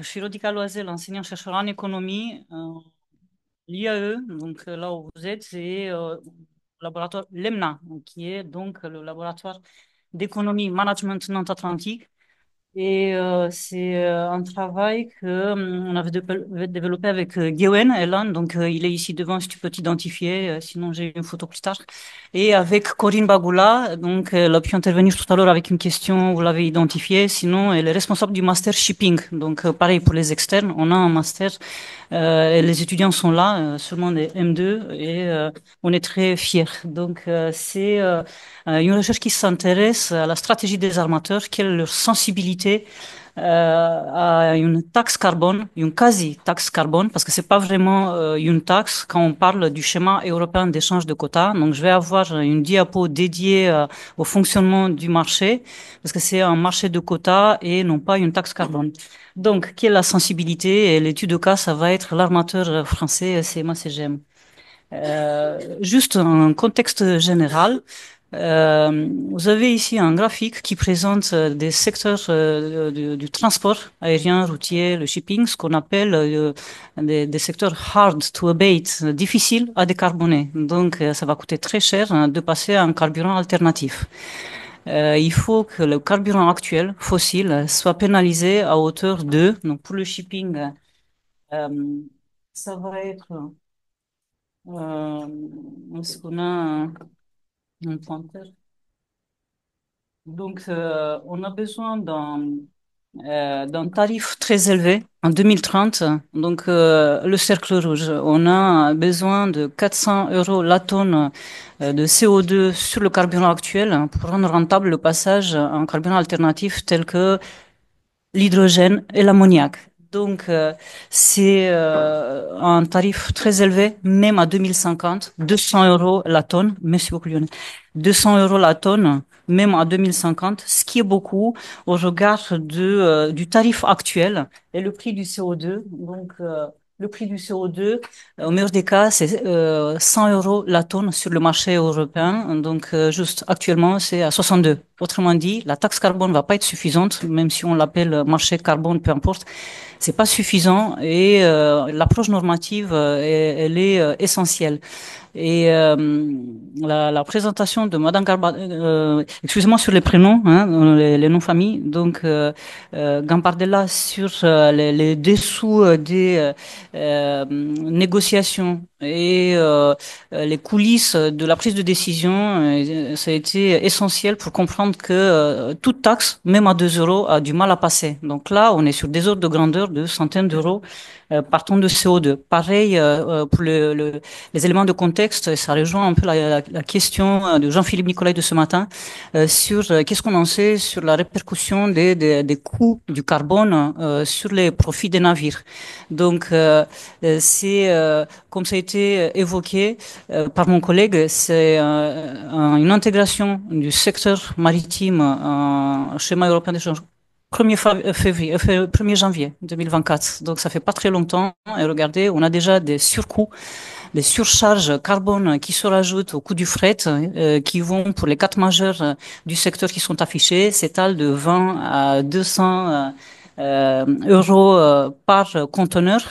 je suis Rodica Loisel, enseignant-chercheur en économie. L'IAE, donc là où vous êtes, c'est le laboratoire LEMNA, donc, qui est donc le laboratoire d'économie management nantes-atlantique. Et c'est un travail que on avait développé avec Gwen Elan, donc il est ici devant si tu peux t'identifier, sinon j'ai une photo plus tard. Et avec Corinne Bagoula, donc elle a pu intervenir tout à l'heure avec une question, vous l'avez identifiée, sinon elle est responsable du master shipping. Donc pareil pour les externes, on a un master, et les étudiants sont là, seulement des M2, et on est très fiers. Donc c'est une recherche qui s'intéresse à la stratégie des armateurs, quelle est leur sensibilité à une taxe carbone, une quasi-taxe carbone, parce que c'est pas vraiment une taxe quand on parle du schéma européen d'échange de quotas. Donc, je vais avoir une diapo dédiée au fonctionnement du marché, parce que c'est un marché de quotas et non pas une taxe carbone. Donc, quelle est la sensibilité? Et l'étude de cas, ça va être l'armateur français CMA-CGM. Juste un contexte général. Vous avez ici un graphique qui présente des secteurs du transport aérien, routier, le shipping, ce qu'on appelle des secteurs hard to abate, difficiles à décarboner. Donc, ça va coûter très cher hein, de passer à un carburant alternatif. Il faut que le carburant actuel, fossile, soit pénalisé à hauteur de, donc pour le shipping, euh, ça va être, est-ce qu'on a un pointeur? Donc, on a besoin d'un tarif très élevé en 2030. Donc, le cercle rouge, on a besoin de 400 euros la tonne de CO2 sur le carburant actuel pour rendre rentable le passage en carburant alternatif tel que l'hydrogène et l'ammoniac. Donc, c'est un tarif très élevé, même à 2050, 200 euros la tonne. Merci beaucoup, Lionel. 200 euros la tonne, même à 2050, ce qui est beaucoup au regard du tarif actuel et le prix du CO2. Donc, le prix du CO2, au meilleur des cas, c'est 100 euros la tonne sur le marché européen. Donc, juste actuellement, c'est à 62. Autrement dit, la taxe carbone ne va pas être suffisante, même si on l'appelle marché carbone, peu importe. C'est pas suffisant et l'approche normative, elle est essentielle. Et la présentation de Madame excusez-moi sur les prénoms, hein, les noms familles. Donc Gambardella sur les dessous des négociations et les coulisses de la prise de décision, ça a été essentiel pour comprendre que toute taxe, même à 2 euros, a du mal à passer. Donc là, on est sur des ordres de grandeur de centaines d'euros par tonne de CO2. Pareil pour les éléments de contexte, ça rejoint un peu la question de Jean-Philippe Nicolai de ce matin sur qu'est-ce qu'on en sait sur la répercussion des coûts du carbone sur les profits des navires. Donc, c'est, comme ça a été évoqué par mon collègue, c'est une intégration du secteur maritime en schéma européen d'échange 1er janvier 2024. Donc ça fait pas très longtemps. Et regardez, on a déjà des surcoûts, des surcharges carbone qui se rajoutent au coût du fret, qui vont pour les quatre majeurs du secteur qui sont affichés, s'étalent de 20 à 200 euros par conteneur.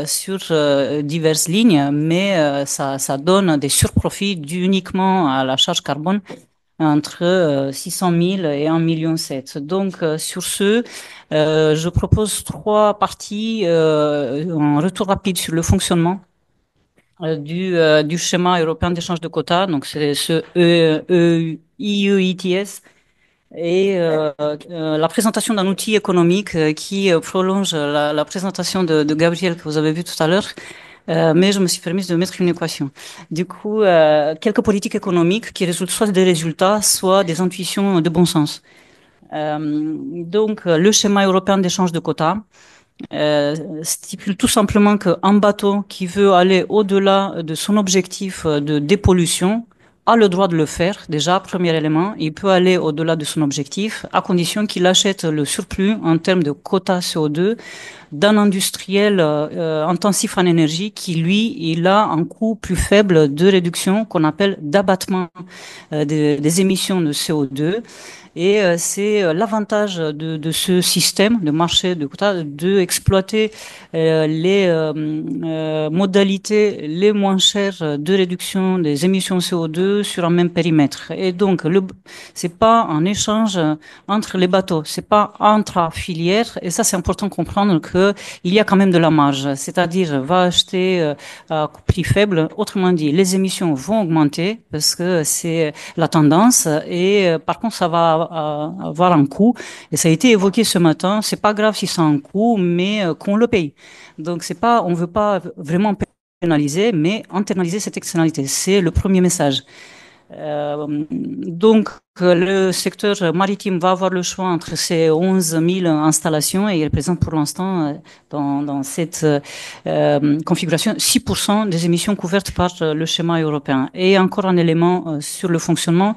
Sur diverses lignes, mais ça donne des surprofits dus uniquement à la charge carbone entre 600 000 et 1,7 million. Donc, sur ce, je propose trois parties, un retour rapide sur le fonctionnement du schéma européen d'échange de quotas, donc c'est ce IEETS, et la présentation d'un outil économique qui prolonge la présentation de Gabriel que vous avez vu tout à l'heure. Mais je me suis permise de mettre une équation. Du coup, quelques politiques économiques qui résultent soit des résultats, soit des intuitions de bon sens. Donc, le schéma européen d'échange de quotas stipule tout simplement qu'un bateau qui veut aller au-delà de son objectif de dépollution a le droit de le faire, déjà, premier élément. Il peut aller au-delà de son objectif, à condition qu'il achète le surplus en termes de quota CO2 d'un industriel intensif en énergie qui, lui, il a un coût plus faible de réduction qu'on appelle d'abattement des émissions de CO2. Et c'est l'avantage de ce système de marché de quotas de exploiter les modalités les moins chères de réduction des émissions CO2 sur un même périmètre. Et donc, c'est pas un échange entre les bateaux, c'est pas entre filières. Et ça, c'est important de comprendre que il y a quand même de la marge. C'est-à-dire, va acheter à prix faible. Autrement dit, les émissions vont augmenter parce que c'est la tendance. Et par contre, ça va avoir un coût. Et ça a été évoqué ce matin. C'est pas grave si ça a un coût, mais qu'on le paye. Donc, c'est pas, on veut pas vraiment pénaliser, mais internaliser cette externalité. C'est le premier message. Donc, le secteur maritime va avoir le choix entre ces 11 000 installations et il représente pour l'instant, dans cette configuration, 6% des émissions couvertes par le schéma européen. Et encore un élément sur le fonctionnement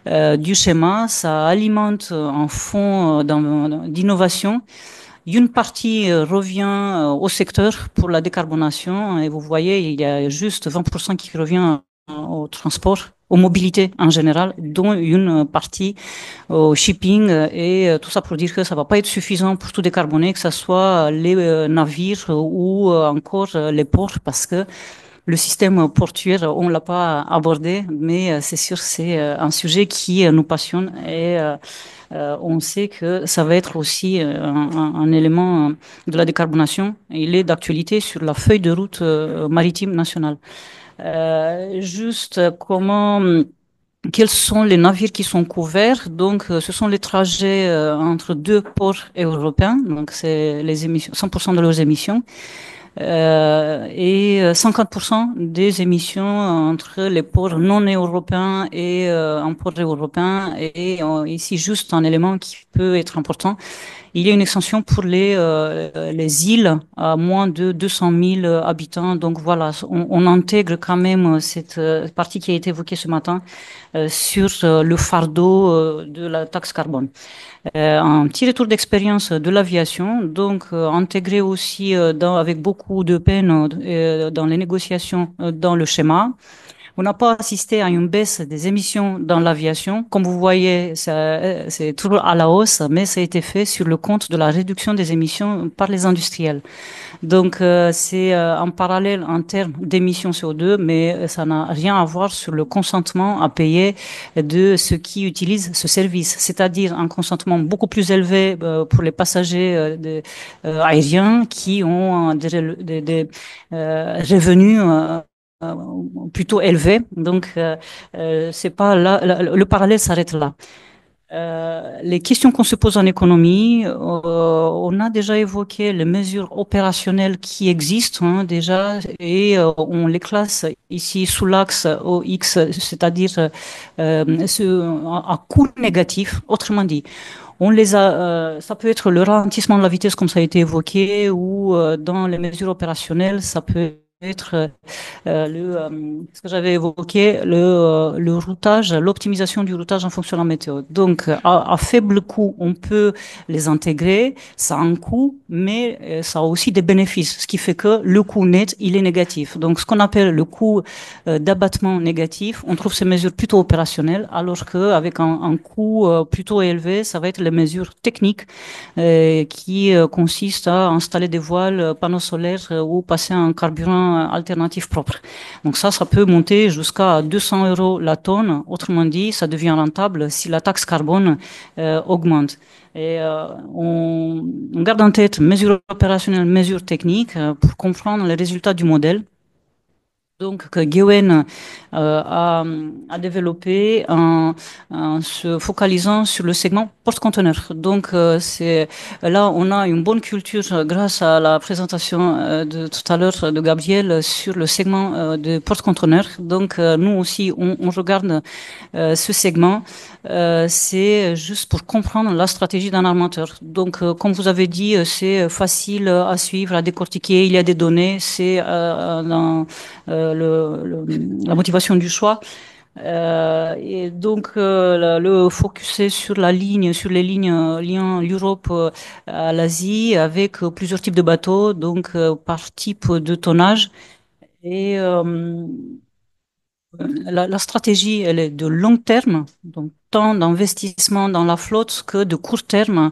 du schéma, ça alimente un fonds d'innovation. Une partie revient au secteur pour la décarbonation et vous voyez, il y a juste 20% qui revient au transport, aux mobilités en général, dont une partie au shipping et tout ça pour dire que ça va pas être suffisant pour tout décarboner, que ce soit les navires ou encore les ports parce que le système portuaire, on l'a pas abordé, mais c'est sûr, c'est un sujet qui nous passionne et on sait que ça va être aussi un élément de la décarbonation. Il est d'actualité sur la feuille de route maritime nationale. Juste comment, quels sont les navires qui sont couverts? Donc, ce sont les trajets entre deux ports européens. Donc, c'est les émissions, 100% de leurs émissions. Et 50% des émissions entre les ports non européens et un port européen. Et ici, juste un élément qui peut être important. Il y a une extension pour les îles à moins de 200 000 habitants. Donc voilà, on intègre quand même cette partie qui a été évoquée ce matin sur le fardeau de la taxe carbone. Un petit retour d'expérience de l'aviation, donc intégré aussi avec beaucoup de peine dans les négociations dans le schéma. On n'a pas assisté à une baisse des émissions dans l'aviation. Comme vous voyez, c'est toujours à la hausse, mais ça a été fait sur le compte de la réduction des émissions par les industriels. Donc, c'est en parallèle en termes d'émissions CO2, mais ça n'a rien à voir sur le consentement à payer de ceux qui utilisent ce service, c'est-à-dire un consentement beaucoup plus élevé pour les passagers aériens qui ont des revenus euh, plutôt élevés. Donc, c'est pas là, le parallèle s'arrête là. Les questions qu'on se pose en économie, on a déjà évoqué les mesures opérationnelles qui existent déjà et on les classe ici sous l'axe OX, c'est-à-dire à coût négatif. Autrement dit, on les a, ça peut être le ralentissement de la vitesse comme ça a été évoqué ou dans les mesures opérationnelles, ça peut être ce que j'avais évoqué, le routage, l'optimisation du routage en fonction de la météo. Donc, à faible coût, on peut les intégrer. Ça a un coût, mais ça a aussi des bénéfices, ce qui fait que le coût net, il est négatif. Donc, ce qu'on appelle le coût d'abattement négatif, on trouve ces mesures plutôt opérationnelles, alors qu'avec un coût plutôt élevé, ça va être les mesures techniques qui consistent à installer des voiles, panneaux solaires ou passer un carburant alternatif propre. Donc ça peut monter jusqu'à 200 euros la tonne. Autrement dit, ça devient rentable si la taxe carbone augmente. Et on garde en tête mesures opérationnelles, mesures techniques pour comprendre les résultats du modèle. Donc, que Gewen a développé en se focalisant sur le segment porte-conteneur. Donc, c'est là, on a une bonne culture grâce à la présentation de tout à l'heure de Gabriel sur le segment de porte-conteneur. Donc, nous aussi, on regarde ce segment. C'est juste pour comprendre la stratégie d'un armateur. Donc, comme vous avez dit, c'est facile à suivre, à décortiquer. Il y a des données. C'est dans la motivation du choix. Et donc, le focus est sur sur les lignes liant l'Europe à l'Asie avec plusieurs types de bateaux, donc par type de tonnage. Et la stratégie, elle est de long terme, donc tant d'investissement dans la flotte que de court terme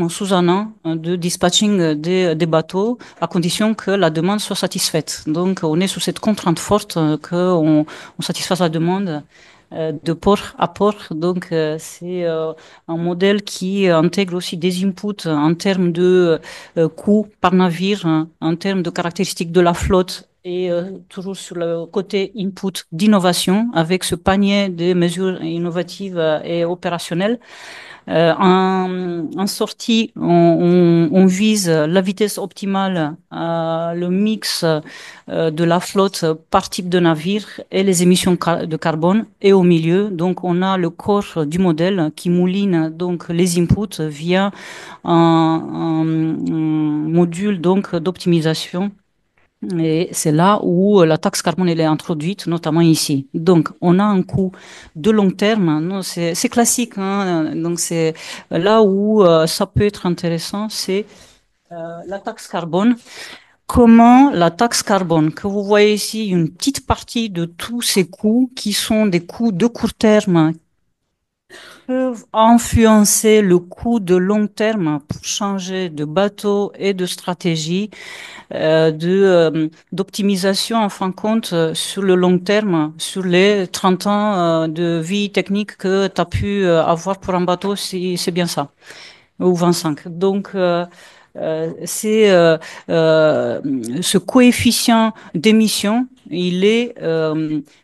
sous un an de dispatching des bateaux, à condition que la demande soit satisfaite. Donc, on est sous cette contrainte forte on satisfasse la demande de port à port. Donc, c'est un modèle qui intègre aussi des inputs en termes de coûts par navire, hein, en termes de caractéristiques de la flotte et toujours sur le côté input d'innovation avec ce panier de mesures innovatives et opérationnelles. En sortie, on vise la vitesse optimale, le mix de la flotte par type de navire et les émissions de carbone. Et au milieu, donc, on a le corps du modèle qui mouline donc les inputs via un module donc d'optimisation et c'est là où la taxe carbone elle est introduite, notamment ici. Donc, on a un coût de long terme. Non, c'est classique. Hein, donc, c'est là où ça peut être intéressant, c'est la taxe carbone. Comment la taxe carbone, que vous voyez ici, une petite partie de tous ces coûts qui sont des coûts de court terme, peuvent influencer le coût de long terme pour changer de bateau et de stratégie d'optimisation en fin de compte sur le long terme, sur les 30 ans de vie technique que tu as pu avoir pour un bateau, si c'est bien ça, ou 25. Donc, c'est ce coefficient d'émission, il est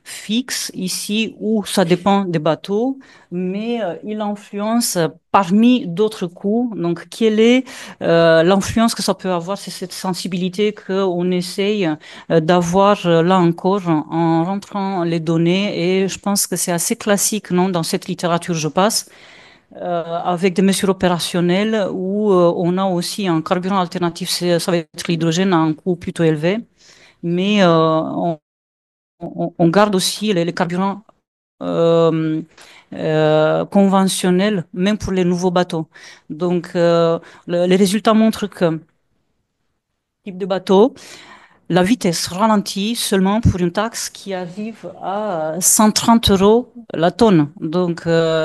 fixe ici où ça dépend des bateaux, mais il influence parmi d'autres coûts. Donc, quelle est l'influence que ça peut avoir? C'est cette sensibilité qu'on essaye d'avoir là encore en rentrant les données. Et je pense que c'est assez classique, non, dans cette littérature, je passe avec des mesures opérationnelles où on a aussi un carburant alternatif, ça va être l'hydrogène à un coût plutôt élevé, mais on garde aussi les carburants euh, conventionnels, même pour les nouveaux bateaux. Donc, les résultats montrent que type de bateau, la vitesse ralentit seulement pour une taxe qui arrive à 130 euros la tonne. Donc,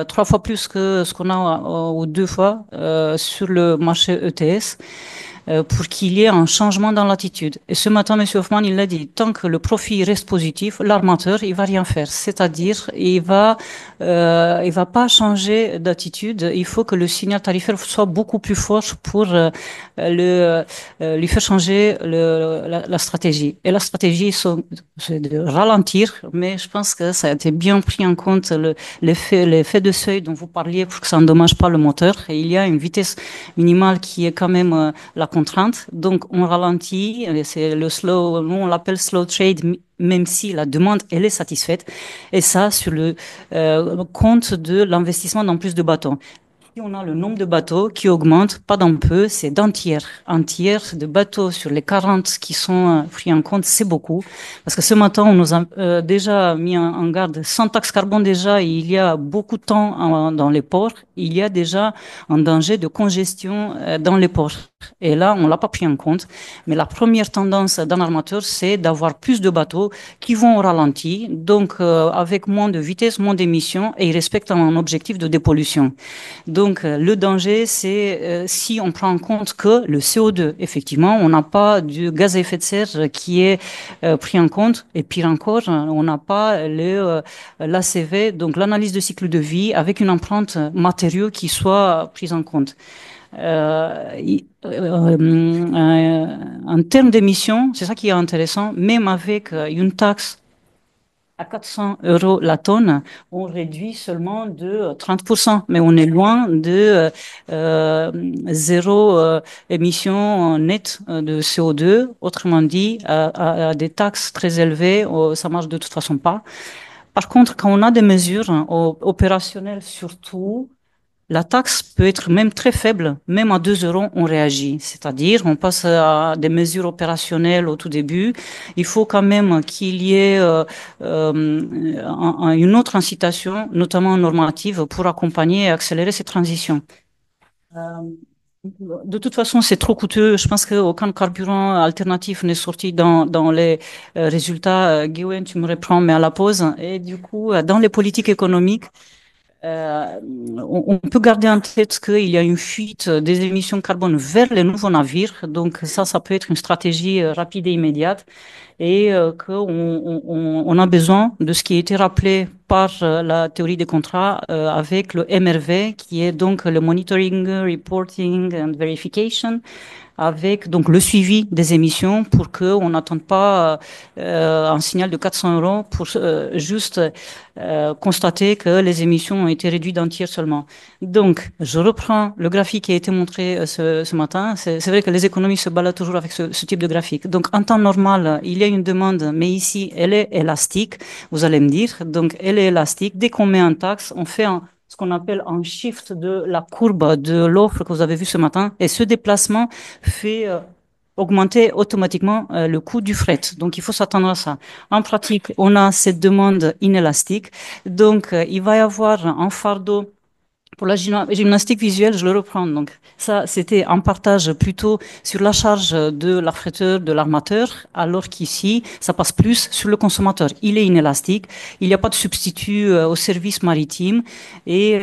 trois fois plus que ce qu'on a, ou deux fois, sur le marché ETS pour qu'il y ait un changement dans l'attitude. Et ce matin, M. Hoffman, il l'a dit, tant que le profit reste positif, l'armateur, il va rien faire. C'est-à-dire, il va pas changer d'attitude. Il faut que le signal tarifaire soit beaucoup plus fort pour lui faire changer la stratégie. Et la stratégie, c'est de ralentir, mais je pense que ça a été bien pris en compte l'effet de seuil dont vous parliez pour que ça n'endommage pas le moteur. Et il y a une vitesse minimale qui est quand même la contrainte. Donc, on ralentit. C'est le slow, nous, on l'appelle slow trade, même si la demande, elle est satisfaite. Et ça, sur le compte de l'investissement dans plus de bateaux. Si on a le nombre de bateaux qui augmente, pas d'un peu, c'est d'un tiers. Un tiers de bateaux sur les 40 qui sont pris en compte, c'est beaucoup. Parce que ce matin, on nous a déjà mis en garde, sans taxe carbone déjà, il y a beaucoup de temps dans les ports, il y a déjà un danger de congestion dans les ports. Et là, on l'a pas pris en compte. Mais la première tendance d'un armateur, c'est d'avoir plus de bateaux qui vont au ralenti, donc avec moins de vitesse, moins d'émissions, et ils respectent un objectif de dépollution. Donc, le danger, c'est si on prend en compte que le CO2, effectivement, on n'a pas du gaz à effet de serre qui est pris en compte. Et pire encore, on n'a pas l'ACV, donc l'analyse de cycle de vie, avec une empreinte matériaux qui soit prise en compte. En termes d'émissions, c'est ça qui est intéressant, même avec une taxe à 400 euros la tonne, on réduit seulement de 30%, mais on est loin de zéro émission nette de CO2. Autrement dit, à des taxes très élevées, ça marche de toute façon pas. Par contre, quand on a des mesures opérationnelles surtout, la taxe peut être même très faible, même à 2 euros, on réagit. C'est-à-dire, on passe à des mesures opérationnelles au tout début. Il faut quand même qu'il y ait une autre incitation, notamment normative, pour accompagner et accélérer ces transitions. Euh, de toute façon, c'est trop coûteux. Je pense qu'aucun carburant alternatif n'est sorti dans les résultats. Guylaine, tu me reprends, mais à la pause. Et du coup, dans les politiques économiques, euh, on peut garder en tête qu'il y a une fuite des émissions de carbone vers les nouveaux navires. Donc ça peut être une stratégie rapide et immédiate et qu'on a besoin de ce qui a été rappelé par la théorie des contrats avec le MRV, qui est donc le Monitoring, Reporting and Verification, avec donc le suivi des émissions pour qu'on n'attende pas un signal de 400 euros pour juste constater que les émissions ont été réduites d'un tiers seulement. Donc, je reprends le graphique qui a été montré ce matin. C'est vrai que les économies se baladent toujours avec ce type de graphique. Donc, en temps normal, il y a une demande, mais ici, elle est élastique, vous allez me dire. Donc, elle est élastique. Dès qu'on met un taxe, on fait ce qu'on appelle un shift de la courbe de l'offre que vous avez vu ce matin. Et ce déplacement fait augmenter automatiquement le coût du fret. Donc, il faut s'attendre à ça. En pratique, on a cette demande inélastique. Donc, il va y avoir un fardeau pour la gymnastique visuelle, je le reprends. Donc, ça, c'était un partage plutôt sur la charge de l'affréteur, de l'armateur, alors qu'ici, ça passe plus sur le consommateur. Il est inélastique. Il n'y a pas de substitut au service maritime. Et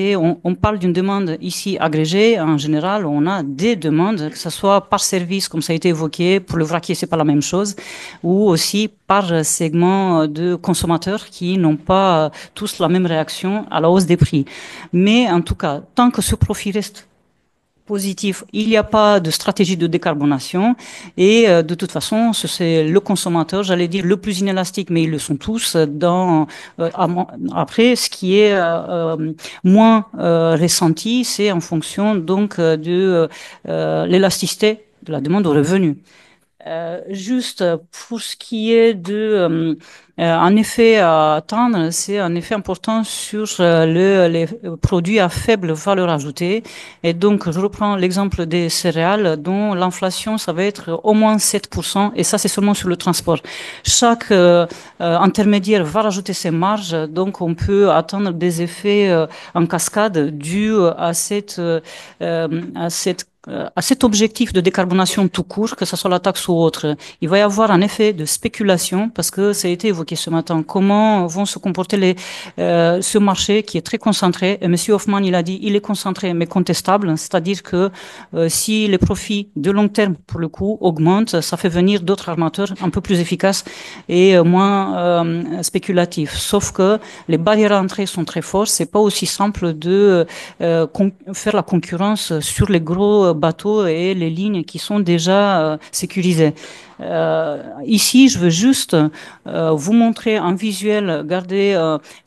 on parle d'une demande ici agrégée. En général, on a des demandes, que ce soit par service, comme ça a été évoqué. Pour le vraquier, c'est pas la même chose. Ou aussi par segment de consommateurs qui n'ont pas tous la même réaction à la hausse des prix. Mais en tout cas, tant que ce profil reste positif, il n'y a pas de stratégie de décarbonation et de toute façon, c'est le consommateur, j'allais dire le plus inélastique, mais ils le sont tous. Après, ce qui est moins ressenti, c'est en fonction donc de l'élasticité de la demande au revenu. Juste pour ce qui est un effet à attendre, c'est un effet important sur les produits à faible valeur ajoutée. Et donc, je reprends l'exemple des céréales dont l'inflation, ça va être au moins 7%. Et ça, c'est seulement sur le transport. Chaque intermédiaire va rajouter ses marges. Donc, on peut attendre des effets en cascade dus à cet objectif de décarbonation tout court, que ce soit la taxe ou autre. Il va y avoir un effet de spéculation parce que ça a été évoqué ce matin. Comment vont se comporter ce marché qui est très concentré? Et Monsieur Hoffman, il a dit, il est concentré mais contestable, c'est-à-dire que si les profits de long terme, pour le coup, augmentent, ça fait venir d'autres armateurs un peu plus efficaces et moins spéculatifs. Sauf que les barrières à entrée sont très fortes. C'est pas aussi simple de faire la concurrence sur les gros bateaux et les lignes qui sont déjà sécurisées. Ici, je veux juste vous montrer en visuel, garder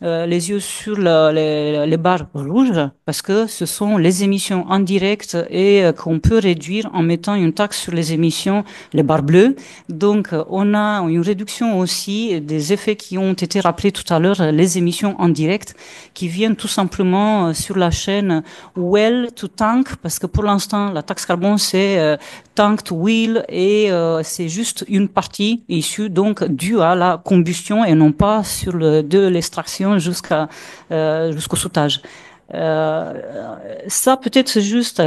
les yeux sur les barres rouges, parce que ce sont les émissions indirectes et qu'on peut réduire en mettant une taxe sur les émissions, les barres bleues. Donc, on a une réduction aussi des effets qui ont été rappelés tout à l'heure, les émissions indirectes, qui viennent tout simplement sur la chaîne well to tank, parce que pour l'instant, la taxe carbone, c'est tank to wheel et c'est juste une partie issue donc due à la combustion et non pas sur de l'extraction jusqu'au soudage. Ça peut-être c'est juste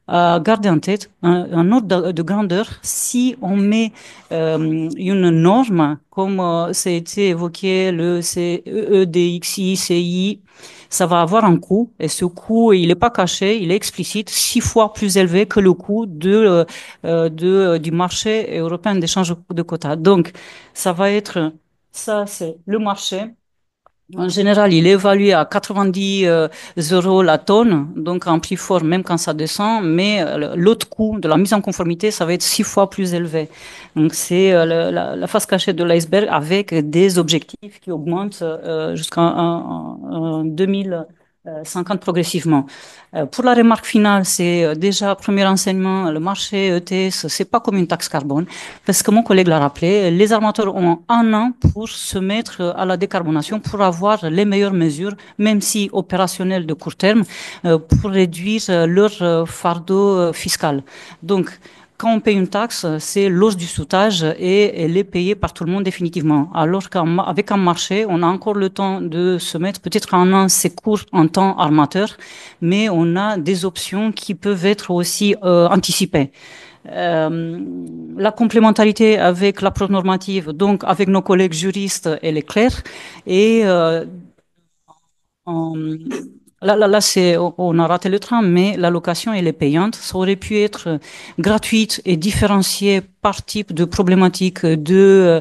à garder en tête un ordre de grandeur. Si on met une norme comme ça a été évoqué le CEEDXI, CI, ça va avoir un coût et ce coût il n'est pas caché, il est explicite, 6 fois plus élevé que le coût du marché européen d'échange de quotas. Donc ça va être ça c'est le marché. En général, il est évalué à 90 euros la tonne, donc un prix fort même quand ça descend, mais l'autre coût de la mise en conformité, ça va être 6 fois plus élevé. Donc c'est la face cachée de l'iceberg avec des objectifs qui augmentent jusqu'à 2000. 50 progressivement. Pour la remarque finale, c'est déjà, premier enseignement, le marché ETS, c'est pas comme une taxe carbone, parce que mon collègue l'a rappelé, les armateurs ont un an pour se mettre à la décarbonation, pour avoir les meilleures mesures, même si opérationnelles de court terme, pour réduire leur fardeau fiscal. Donc, quand on paye une taxe, c'est l'os du soudage et elle est payée par tout le monde définitivement. Alors qu'avec un marché, on a encore le temps de se mettre, peut-être un an, c'est court en temps armateur, mais on a des options qui peuvent être aussi anticipées. Euh, la complémentarité avec l'approche normative, donc avec nos collègues juristes, elle est claire. Et en- là, on a raté le train, mais la location, elle est payante. Ça aurait pu être gratuite et différenciée par type de problématique, de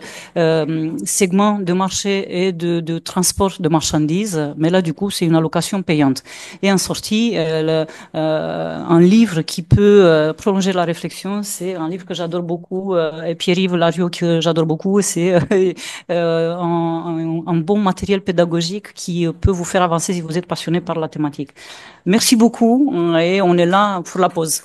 segment de marché et de transport de marchandises. Mais là, du coup, c'est une allocation payante. Et en sortie, un livre qui peut prolonger la réflexion, c'est un livre que j'adore beaucoup, et Pierre-Yves Lariot que j'adore beaucoup. C'est un bon matériel pédagogique qui peut vous faire avancer si vous êtes passionné par la thématique. Merci beaucoup et on est là pour la pause.